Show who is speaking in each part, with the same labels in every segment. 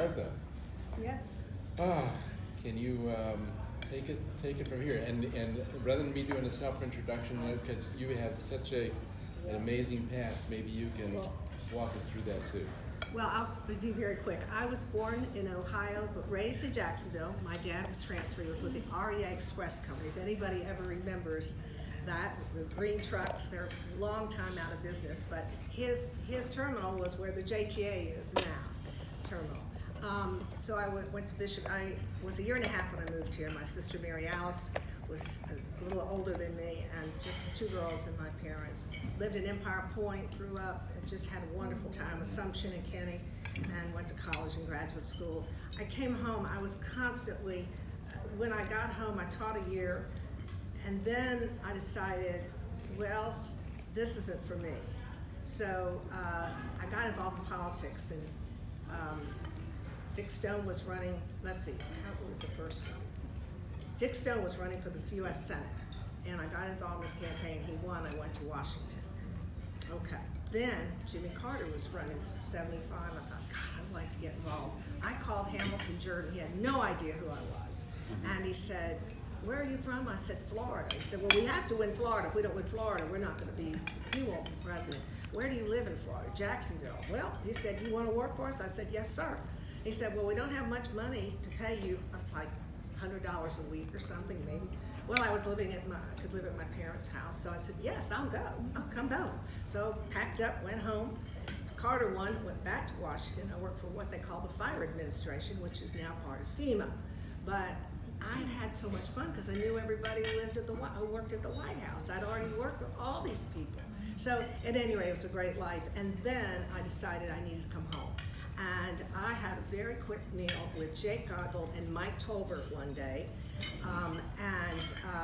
Speaker 1: Martha.
Speaker 2: Yes.
Speaker 1: Can you take it from here? And rather than me doing a self-introduction, because you have such an amazing past, maybe you can walk us through that too.
Speaker 2: Well, I'll be very quick. I was born in Ohio, but raised in Jacksonville. My dad was transferred. He was with the REA Express Company. If anybody ever remembers that, the green trucks, they're a long time out of business, but his terminal was where the JTA is now, terminal. So I went to Bishop. I was a year and a half when I moved here. My sister Mary Alice was a little older than me, and just the two girls and my parents. Lived in Empire Point, grew up, and just had a wonderful time. Assumption and Kenny, and went to college and graduate school. I came home, I was constantly, when I got home, I taught a year, and then I decided, well, this isn't for me. So I got involved in politics, and Dick Stone was running, let's see, what was the first one? Dick Stone was running for the U.S. Senate, and I got involved in his campaign. He won. I went to Washington. Okay. Then Jimmy Carter was running. This is 75. I thought, God, I'd like to get involved. I called Hamilton Jordan. He had no idea who I was. And he said, where are you from? I said, Florida. He said, well, we have to win Florida. If we don't win Florida, we're not going to be, he won't be president. Where do you live in Florida? Jacksonville. Well, he said, you want to work for us? I said, yes, sir. He said, well, we don't have much money to pay you. I was like, $100 a week or something, maybe. Well, I was living I could live at my parents' house, so I said, yes, I'll go. I'll come home. So packed up, went home. Carter won, went back to Washington. I worked for what they call the Fire Administration, which is now part of FEMA. But I had so much fun because I knew everybody who worked at the White House. I'd already worked with all these people. So at any rate, it was a great life. And then I decided I needed to come home. And I had a very quick meal with Jake Godbold and Mike Tolbert one day.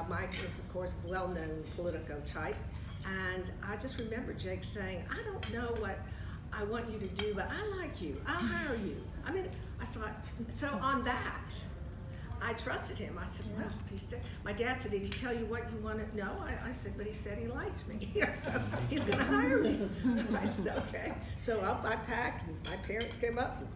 Speaker 2: Mike was, of course, a well-known Politico type. And I just remember Jake saying, I don't know what I want you to do, but I like you. I'll hire you. I mean, I thought, so on that, I trusted him. I said, well, my dad said, did he tell you what you wanted? No, I said, but he said he liked me. So he's going to hire me. I said, okay. So I packed, and my parents came up, and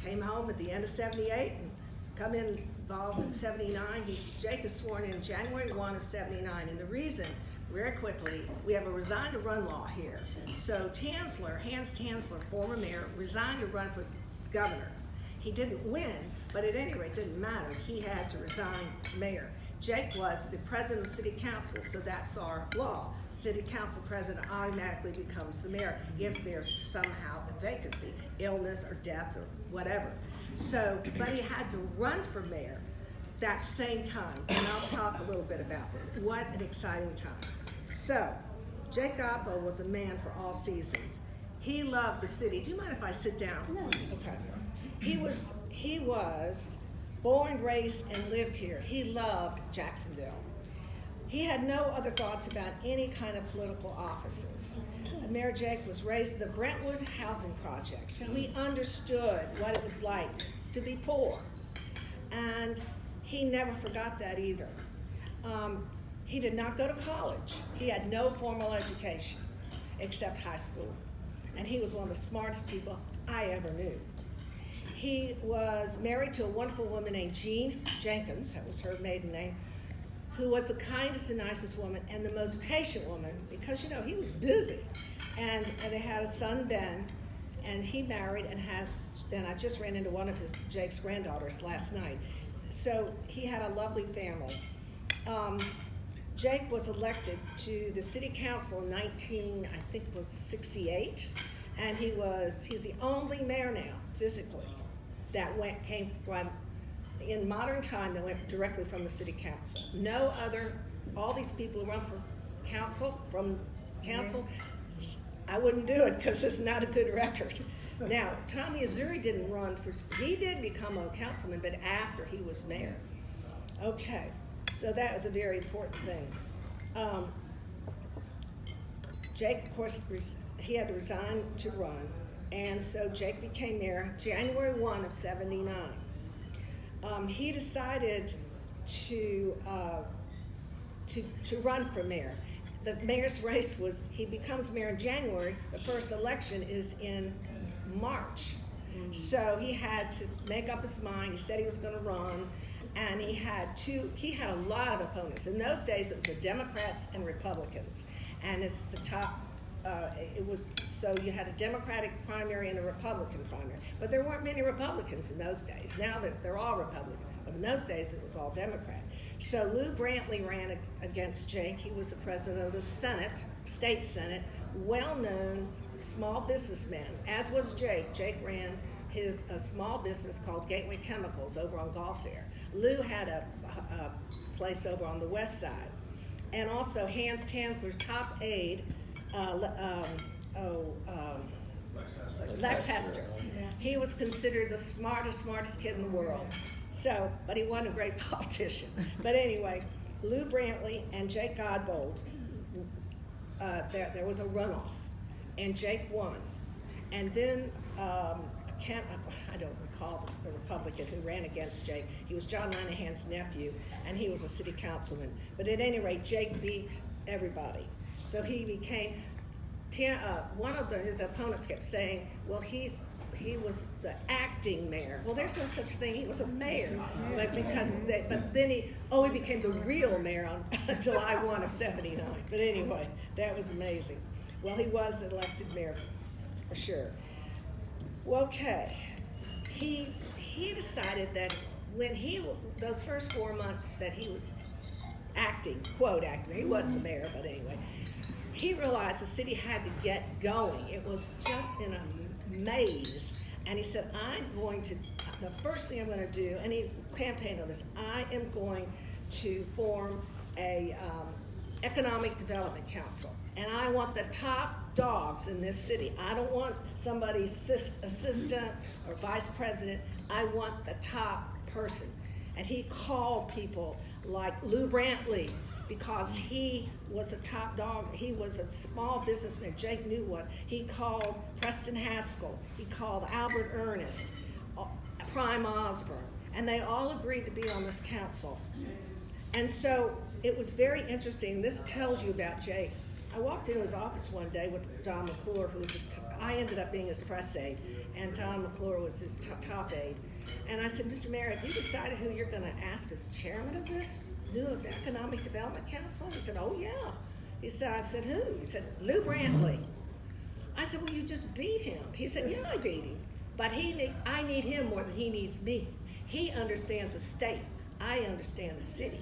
Speaker 2: came home at the end of 78, and come in involved in 79. Jake was sworn in January 1 of 79, and the reason, very quickly, we have a resign to run law here. So Hans Tansler, former mayor, resigned to run for governor. He didn't win, but at any rate, it didn't matter. He had to resign as mayor. Jake was the president of city council, so that's our law. City council president automatically becomes the mayor if there's somehow a vacancy, illness or death or whatever. So, but he had to run for mayor that same time, and I'll talk a little bit about that. What an exciting time. So, Jake Godbold was a man for all seasons. He loved the city. Do you mind if I sit down?
Speaker 3: No.
Speaker 2: Okay. He was born, raised, and lived here. He loved Jacksonville. He had no other thoughts about any kind of political offices. Mayor Jake was raised in the Brentwood Housing Project, so he understood what it was like to be poor. And he never forgot that either. He did not go to college. He had no formal education except high school. And he was one of the smartest people I ever knew. He was married to a wonderful woman named Jean Jenkins, that was her maiden name, who was the kindest and nicest woman and the most patient woman because, you know, he was busy. And they had a son, Ben, and he married and I just ran into one of Jake's granddaughters last night. So he had a lovely family. Jake was elected to the city council in 1968, and he's the only mayor now, physically, that came from, in modern time, that went directly from the city council. No other, all these people who run for council, I wouldn't do it because it's not a good record. Now, Tommy Azuri didn't run he did become a councilman, but after he was mayor. Okay, so that was a very important thing. Jake, of course, he had to resign to run, and so Jake became mayor January 1 of 79. He decided to run for mayor. The mayor's race he becomes mayor in January. The first election is in March. So he had to make up his mind. He said he was going to run, and he had a lot of opponents. In those days, it was the Democrats and Republicans, and it's the top. So you had a Democratic primary and a Republican primary, but there weren't many Republicans in those days. Now they're all Republican, but in those days it was all Democrat. So Lou Brantley ran against Jake. He was the president of the Senate, state Senate, well-known small businessman, as was Jake. Jake ran a small business called Gateway Chemicals over on Gulffair. Lou had a place over on the west side. And also Hans Tansler's top aide, Lex Hester.
Speaker 3: Yeah.
Speaker 2: He was considered the smartest kid in the world. So, but he wasn't a great politician. But anyway, Lou Brantley and Jake Godbold, there was a runoff, and Jake won. And then, I don't recall the Republican who ran against Jake. He was John Moynihan's nephew, and he was a city councilman. But at any rate, Jake beat everybody. So he became, one of his opponents kept saying, well, he was the acting mayor. Well, there's no such thing. He was a mayor, but then he became the real mayor on July 1 of '79. But anyway, that was amazing. Well, he was elected mayor for sure. Well, okay, he decided that when those first 4 months that he was acting, quote acting, he wasn't the mayor, but anyway, he realized the city had to get going. It was just in a maze. And he said, the first thing I'm going to do, and he campaigned on this, I am going to form a economic development council. And I want the top dogs in this city. I don't want somebody's assistant or vice president. I want the top person. And he called people like Lou Brantley, because he was a top dog. He was a small businessman. Jake knew what. He called Preston Haskell. He called Albert Ernest, Prime Osborne, and they all agreed to be on this council. And so it was very interesting. This tells you about Jake. I walked into his office one day with Don McClure, I ended up being his press aide, and Don McClure was his top aide. And I said, Mr. Mayor, have you decided who you're going to ask as chairman of this new Economic Development Council? He said, oh, yeah. I said, who? He said, Lou Brantley. I said, well, you just beat him. He said, yeah, I beat him. But I need him more than he needs me. He understands the state. I understand the city.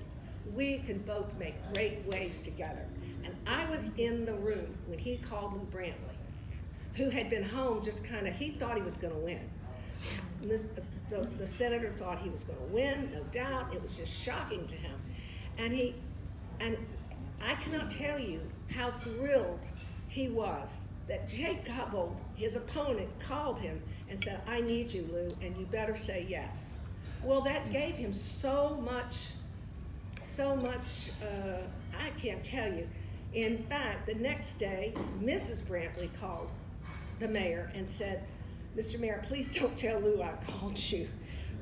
Speaker 2: We can both make great waves together. And I was in the room when he called Lou Brantley, who had been home he thought he was going to win. The senator thought he was going to win, no doubt. It was just shocking to him. And I cannot tell you how thrilled he was that Jake Godbold, his opponent, called him and said, I need you, Lou, and you better say yes. Well, that gave him so much, I can't tell you. In fact, the next day, Mrs. Brantley called the mayor and said, Mr. Mayor, please don't tell Lou I called you.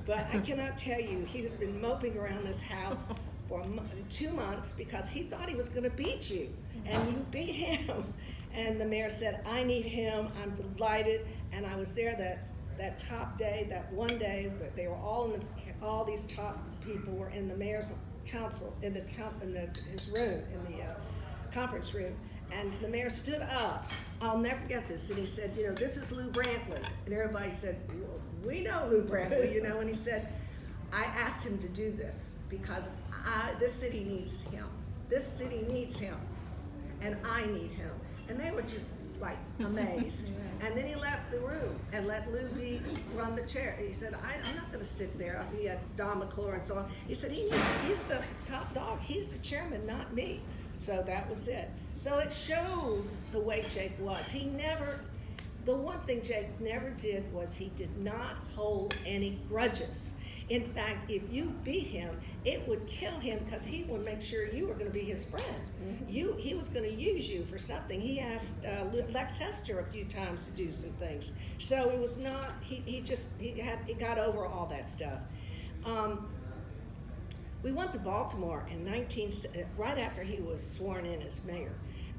Speaker 2: But I cannot tell you, he's been moping around this house for 2 months because he thought he was going to beat you, and you beat him. And the mayor said, I need him, I'm delighted. And I was there that top day, that one day, but they were all these top people were in the mayor's council, in his room, in the conference room. And the mayor stood up. I'll never forget this. And he said, this is Lou Brantley. And everybody said, well, we know Lou Brantley, And he said, I asked him to do this because this city needs him. This city needs him. And I need him. And they were just like amazed. And then he left the room and let Lou run the chair. He said, I'm not going to sit there. He had Don McClure and so on. He said, he's the top dog. He's the chairman, not me. So that was it. So it showed the way Jake was. The one thing Jake never did was he did not hold any grudges. In fact, if you beat him, it would kill him because he would make sure you were going to be his friend. Mm-hmm. He was going to use you for something. He asked Lex Hester a few times to do some things. So it was not, he got over all that stuff. We went to Baltimore right after he was sworn in as mayor.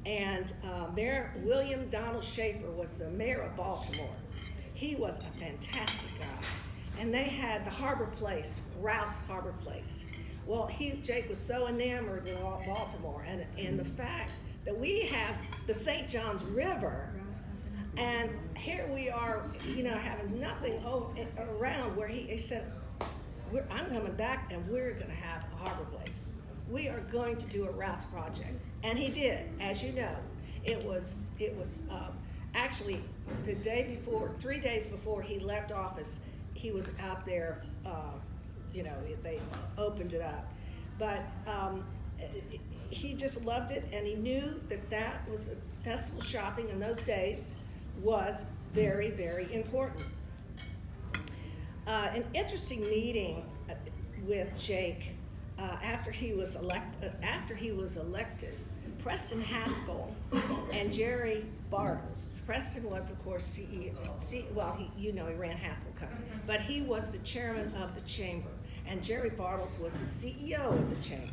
Speaker 2: And Mayor William Donald Schaefer was the mayor of Baltimore. He was a fantastic guy. And they had the Harbor Place, Rouse Harbor Place. Well, Jake was so enamored with Baltimore and the fact that we have the St. Johns River, and here we are, having nothing around where he said, I'm coming back and we're gonna have a Harbor Place. We are going to do a Rouse project. And he did, as you know. It was actually the day before, 3 days before he left office, he was out there, they opened it up. But he just loved it, and he knew that was festival shopping in those days was very, very important. An interesting meeting with Jake after he was elected. Preston Haskell and Jerry Bartles. Preston was, of course, CEO. He ran Haskell Company, but he was the chairman of the chamber, and Jerry Bartles was the CEO of the chamber.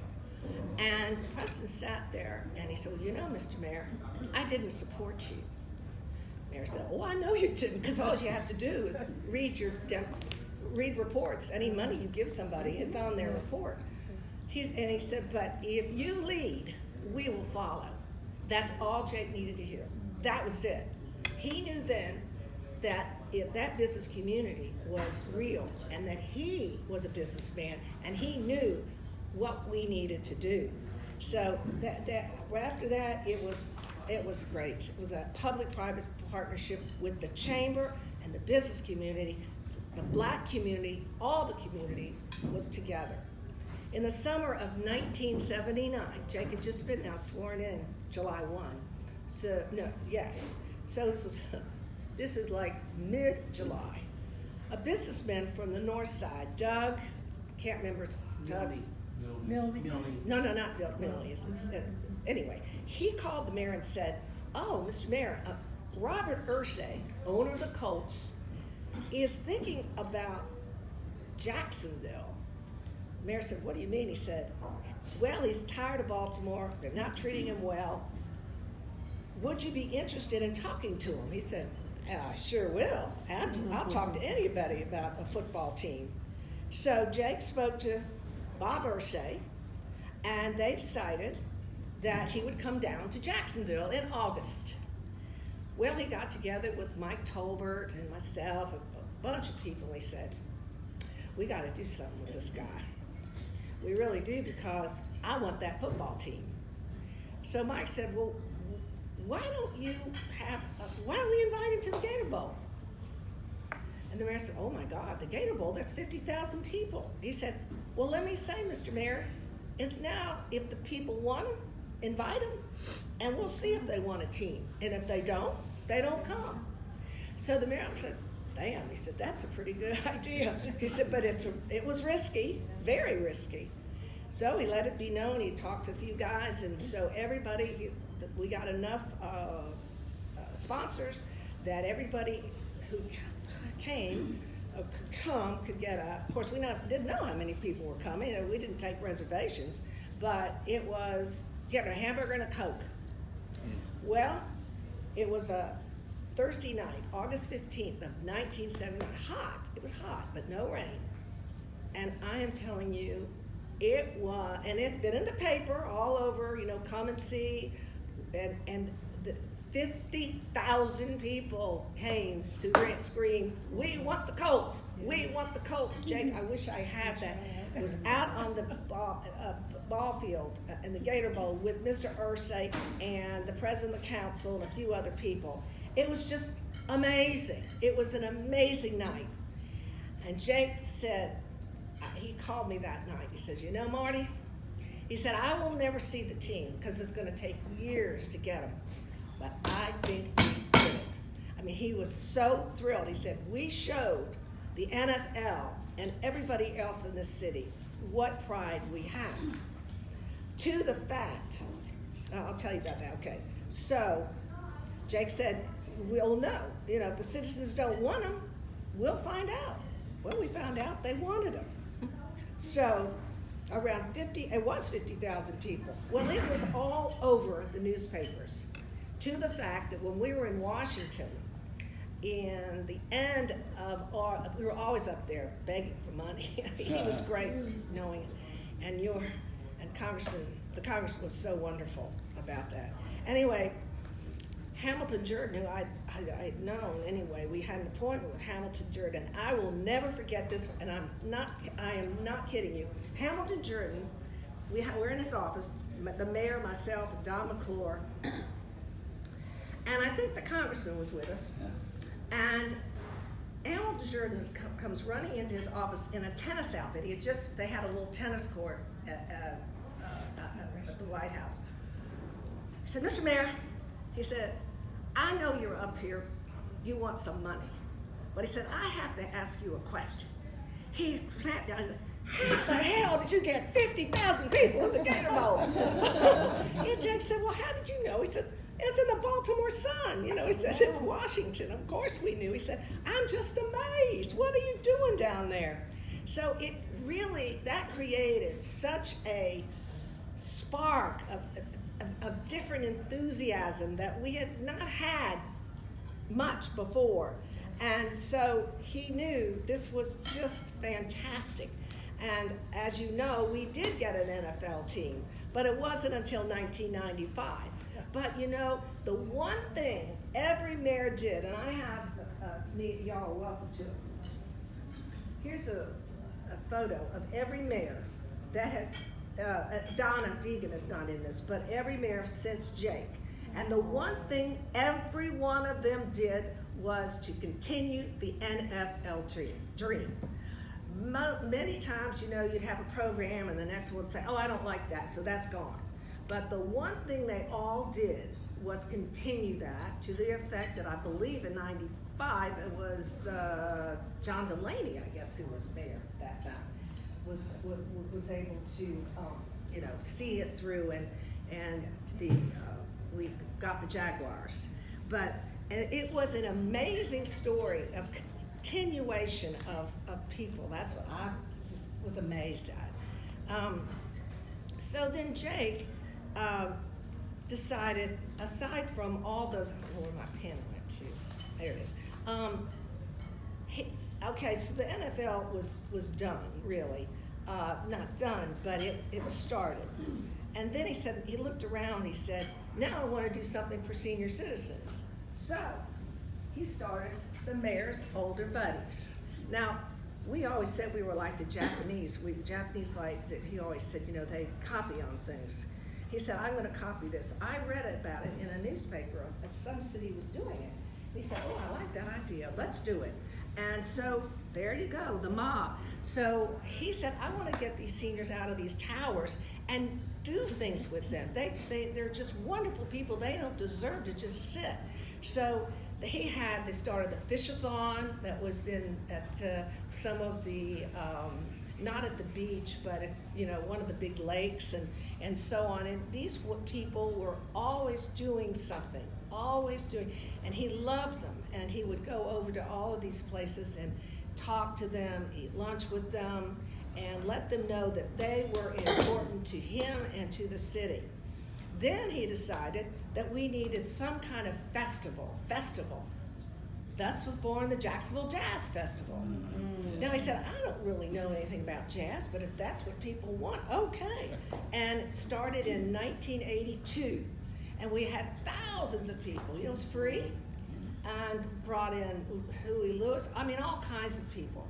Speaker 2: And Preston sat there and he said, well, Mr. Mayor, I didn't support you. Mayor said, oh, I know you didn't, because all you have to do is read reports. Any money you give somebody, it's on their report. And he said, but if you lead, we will follow. That's all Jake needed to hear. That was it. He knew then that if that business community was real and that he was a businessman and he knew what we needed to do. So after that, it was great. It was a public-private partnership with the chamber and the business community, the black community, all the community was together. In the summer of 1979, Jake had just been now sworn in July 1. So this is like mid-July. A businessman from the north side, Doug, can't remember Doug's.
Speaker 3: Millie.
Speaker 2: No, not Bill Millie. Anyway, he called the mayor and said, oh, Mr. Mayor, Robert Ursay, owner of the Colts, is thinking about Jacksonville. The mayor said, what do you mean? He said, well, he's tired of Baltimore. They're not treating him well. Would you be interested in talking to him? He said, I sure will. I'll talk to anybody about a football team. So Jake spoke to Bob Ursay, and they decided that he would come down to Jacksonville in August. Well, he got together with Mike Tolbert and myself, a bunch of people, and he said, we got to do something with this guy. We really do, because I want that football team. So Mike said, well, why don't we invite him to the Gator Bowl? And the mayor said, oh my God, the Gator Bowl, that's 50,000 people. He said, well, let me say, Mr. Mayor, it's now, if the people want them, invite them, and we'll see if they want a team. And if they don't come. So the mayor said, damn, he said, that's a pretty good idea. He said, but it was risky, very risky. So he let it be known, he talked to a few guys, and so we got enough sponsors that everybody who could get of course we didn't know how many people were coming, and we didn't take reservations, but it was, get a hamburger and a Coke. Well, it was a Thursday night, August 15th of 1979, hot, it was hot, but no rain. And I am telling you, it was, and it's been in the paper all over, come and see, and the 50,000 people came to scream, we want the Colts, we want the Colts. Jake, I wish I had that. It was out on the ball field in the Gator Bowl with Mr. Ursay and the president of the council and a few other people. It was just amazing. It was an amazing night. And Jake said, he called me that night. He says, Marty, he said, I will never see the team because it's going to take years to get them. But I think we did it. I mean, he was so thrilled. He said, we showed the NFL and everybody else in this city what pride we have. To the fact, I'll tell you about that, okay. So Jake said, we'll know. If the citizens don't want them, we'll find out. Well, we found out they wanted them. So around 50,000 people. Well, it was all over the newspapers, to the fact that when we were in Washington in the end of our, we were always up there begging for money. He was great knowing it. And the congressman was so wonderful about that. Anyway, Hamilton Jordan, who I'd known anyway, we had an appointment with Hamilton Jordan. I will never forget this, and I am not kidding you. Hamilton Jordan, we're in his office, the mayor, myself, and Don McClure, and I think the congressman was with us. And Hamilton Jordan comes running into his office in a tennis outfit. They had a little tennis court at the White House. He said, "Mr. Mayor," he said, "I know you're up here, you want some money. But," he said, "I have to ask you a question." He sat down and said, "How the hell did you get 50,000 people in the Gator Bowl?" And Jake said, "Well, how did you know?" He said, "It's in the Baltimore Sun." He said, "It's Washington." Of course we knew. He said, "I'm just amazed. What are you doing down there?" So it really, that created such a spark of different enthusiasm that we had not had much before. And so he knew this was just fantastic. And as you know, we did get an NFL team, but it wasn't until 1995. But the one thing every mayor did, and I have, y'all are welcome to it. Here's a photo of every mayor that had, Donna Deegan is not in this, but every mayor since Jake. And the one thing every one of them did was to continue the NFL dream. Many times, you'd have a program and the next one would say, "Oh, I don't like that," so that's gone. But the one thing they all did was continue that, to the effect that I believe in 95, it was John Delaney, I guess, who was mayor at that time, was able to see it through, and we got the Jaguars. But it was an amazing story of continuation of people. That's what I just was amazed at. So then Jake decided, aside from all those, I don't know where my pen went to. There it is. Okay, so the NFL was done, really. Not done, but it was started. And then he looked around, he said, "Now I want to do something for senior citizens." So he started the mayor's older buddies. Now, we always said we were like the Japanese. He always said, they copy on things. He said, "I'm going to copy this." I read about it in a newspaper that some city was doing it. He said, "Oh, I like that idea. Let's do it." And so there you go, the mob. So he said, "I want to get these seniors out of these towers and do things with them. They're just wonderful people. They don't deserve to just sit." So they started the fish-a-thon that was at some of the, not at the beach, but at, one of the big lakes and so on. And these people were always doing something, and he loved them. And he would go over to all of these places and talk to them, eat lunch with them, and let them know that they were important to him and to the city. Then he decided that we needed some kind of festival. Thus was born the Jacksonville Jazz Festival. Now he said, "I don't really know anything about jazz, but if that's what people want, okay." And it started in 1982. And we had thousands of people. It was free. And brought in Huey Lewis, all kinds of people.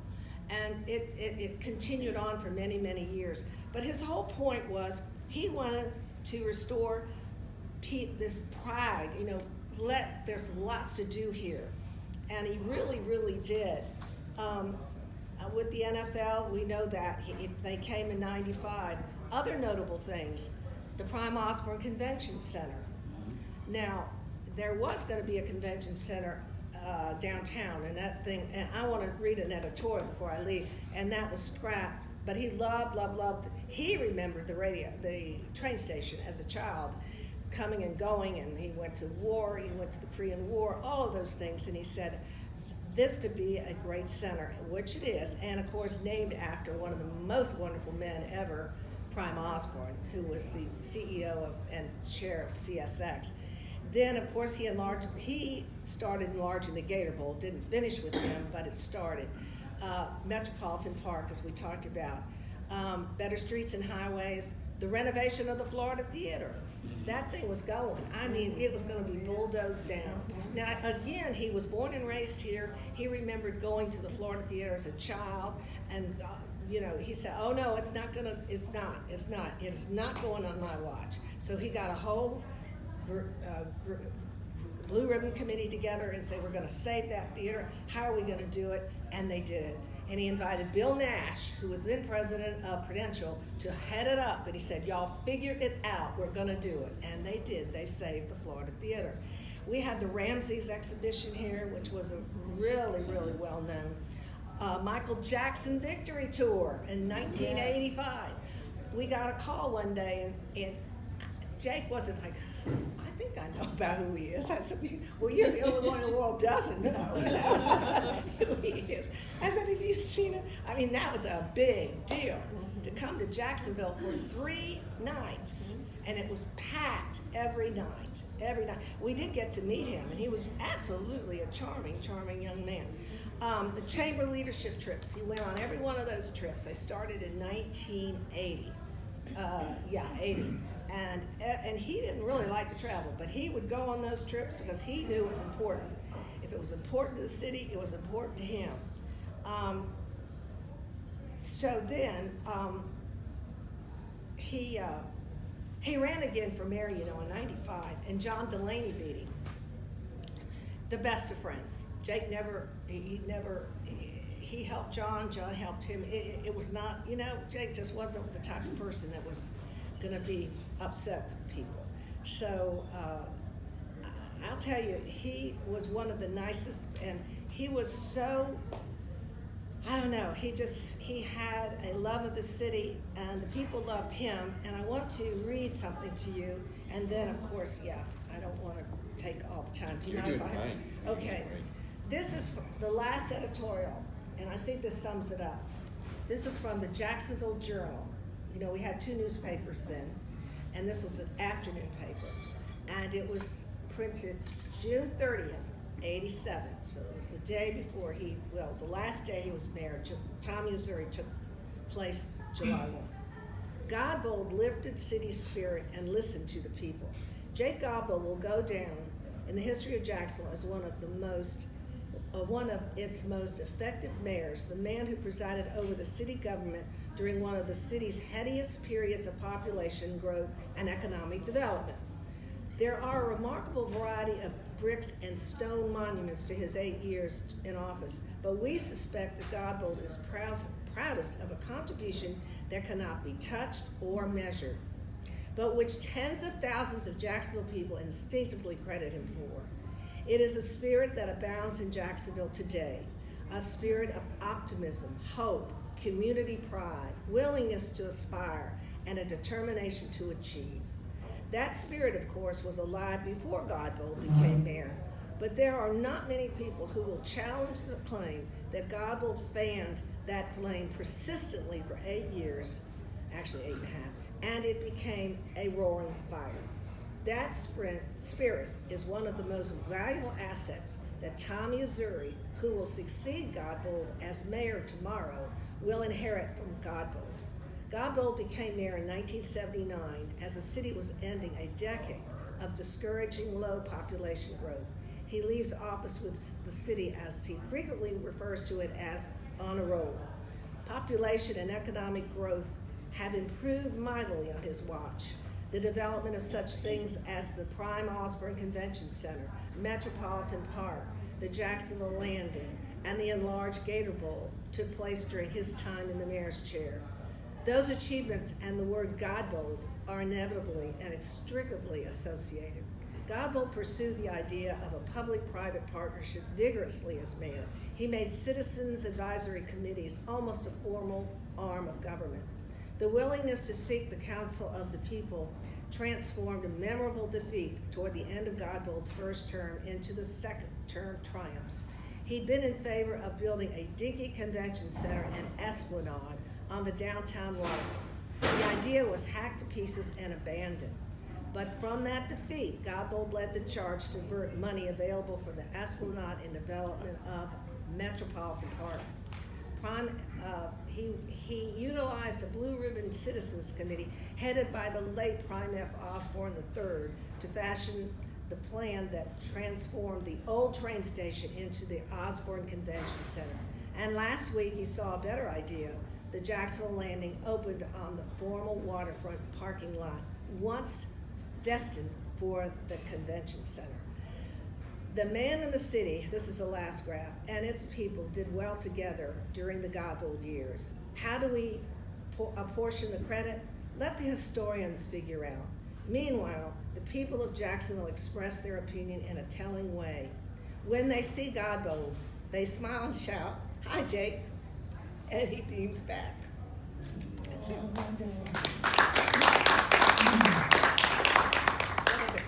Speaker 2: And it continued on for many, many years. But his whole point was he wanted to restore this pride, there's lots to do here. And he really, really did. With the NFL, we know that they came in 95. Other notable things, the Prime Osborne Convention Center. Now, there was going to be a convention center downtown, and I want to read an editorial before I leave, and that was scrapped. But he loved, he remembered the train station as a child, coming and going, and he went to war, he went to the Korean War, all of those things, and he said, this could be a great center, which it is, and of course named after one of the most wonderful men ever, Prime Osborne, who was the CEO and chair of CSX. Then, of course, he started enlarging the Gator Bowl, didn't finish with him, but it started. Metropolitan Park, as we talked about, better streets and highways, the renovation of the Florida Theater. That thing was going. I mean, it was going to be bulldozed down. Now, again, he was born and raised here. He remembered going to the Florida Theater as a child, and he said, "Oh no, it's not going on my watch." So he got a whole blue ribbon committee together and said, "We're going to save that theater. How are we going to do it?" And they did it. And he invited Bill Nash, who was then president of Prudential, to head it up. And he said, "Y'all figure it out. We're going to do it." And they did. They saved the Florida Theater. We had the Ramses exhibition here, which was a really, really well known. Michael Jackson Victory Tour in 1985. Yes. We got a call one day, and Jake wasn't like, "I think I know about who he is." I said, "Well, you're the only one in the world doesn't know who he is." I said, "Have you seen him?" I mean, that was a big deal to come to Jacksonville for 3 nights, and it was packed every night. Every night. We did get to meet him, and he was absolutely a charming, charming young man. The chamber leadership trips, he went on every one of those trips. They started in 1980. 80. And he didn't really like to travel, but he would go on those trips because he knew it was important. If it was important to the city, it was important to him. So then he ran again for mayor, in 95, and John Delaney beat him. The best of friends. Jake he helped John helped him. It was not, Jake just wasn't the type of person that was going to be upset with people. So I'll tell you, he was one of the nicest, and he was so, I don't know, he had a love of the city, and the people loved him. And I want to read something to you, and then of course, I don't want to take all the time.
Speaker 1: You're doing fine.
Speaker 2: Okay, this is the last editorial, and I think this sums it up. This is from the Jacksonville Journal. We had 2 newspapers then, and this was an afternoon paper, and it was printed June 30th, 87. So it was the day before it was the last day he was mayor. Tom Missouri took place July 1. Godbold lifted city spirit and listened to the people. Jake Godbold will go down in the history of Jacksonville as one of its most effective mayors, the man who presided over the city government during one of the city's headiest periods of population growth and economic development. There are a remarkable variety of bricks and stone monuments to his 8 years in office, but we suspect that Godbold is proudest of a contribution that cannot be touched or measured, but which tens of thousands of Jacksonville people instinctively credit him for. It is a spirit that abounds in Jacksonville today, a spirit of optimism, hope, community pride, willingness to aspire, and a determination to achieve. That spirit, of course, was alive before Godbold became mayor, but there are not many people who will challenge the claim that Godbold fanned that flame persistently for 8 years, actually 8.5, and it became a roaring fire. That spirit is one of the most valuable assets that Tom Missouri, who will succeed Godbold as mayor tomorrow, will inherit from Godbold. Godbold became mayor in 1979 as the city was ending a decade of discouraging low population growth. He leaves office with the city, as he frequently refers to it, as on a roll. Population and economic growth have improved mightily on his watch. The development of such things as the Prime Osborne Convention Center, Metropolitan Park, the Jacksonville Landing, and the enlarged Gator Bowl took place during his time in the mayor's chair. Those achievements and the word Godbold are inevitably and inextricably associated. Godbold pursued the idea of a public-private partnership vigorously as mayor. He made citizens advisory committees almost a formal arm of government. The willingness to seek the counsel of the people transformed a memorable defeat toward the end of Godbold's first term into the second term triumphs. He'd been in favor of building a dinky convention center and esplanade on the downtown waterfront. The idea was hacked to pieces and abandoned. But from that defeat, Godbold led the charge to divert money available for the Esplanade and development of Metropolitan Park. He utilized the Blue Ribbon Citizens Committee headed by the late Prime F. Osborne III to fashion the plan that transformed the old train station into the Osborne Convention Center. And last week he saw a better idea. The Jacksonville Landing opened on the formal waterfront parking lot, once destined for the convention center. The man in the city, this is the last graph, and its people did well together during the Godbold years. How do we apportion the credit? Let the historians figure out. Meanwhile, the people of Jacksonville express their opinion in a telling way. When they see Godbold, they smile and shout, "Hi, Jake," and he beams back. That's it.